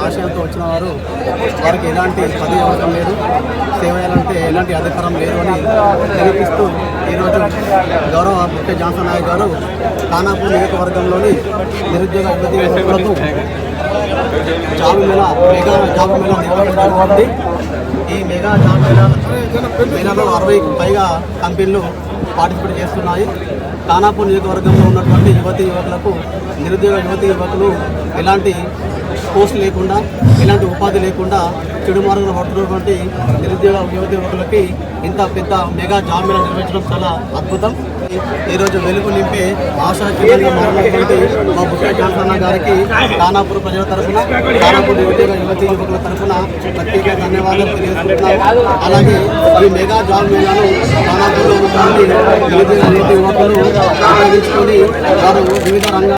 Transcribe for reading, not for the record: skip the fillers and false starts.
ఆశయంతో వచ్చిన వారు వారికి ఎలాంటి పదవి అవసరం లేదు, సేవ చేయాలంటే ఎలాంటి అధికారం లేదు అని నిరూపిస్తూ ఈరోజు గౌరవ ముఖ్య జాన్సన్ నాయక్ గారు ఖానాపూర్ నియోజకవర్గంలోని నిరుద్యోగ యువతీయువకులకు జాబ్ మేళా నిర్వహించబడింది. ఈ మెగా జాబ్ మేళాలో 60కి పైగా కంపెనీలు పార్టిసిపేట్ చేస్తున్నాయి. ఖానాపూర్ నియోజకవర్గంలో ఉన్నటువంటి యువకులకు నిరుద్యోగ యువకులు ఎలాంటి పోస్ట్ లేకుండా, ఎలాంటి ఉపాధి లేకుండా చెడు మార్గంలో పడుతున్నటువంటి నిరుద్యోగ యువకులకి ఇంత పెద్ద మెగా జాబ్ మేళా నిర్వహించడం చాలా అద్భుతం. ఈరోజు వెలుగు నింపే ఆశాజీవంగా మారినటువంటి మా ముఖ్య జాన్సన్ గారికి ఖానాపూర్ ప్రజల తరఫున, ఖానాపూర్ నిరుద్యోగ యువకుల తరఫున ప్రత్యేక ధన్యవాదాలు తెలియజేస్తున్నాము. అలాగే ఈ మెగా జాబ్ మేళాను ఖానాపూర్లో ఉన్నటువంటి నిరుద్యోగ యువకులు ఉపయోగించుకొని వారు వివిధ రంగాల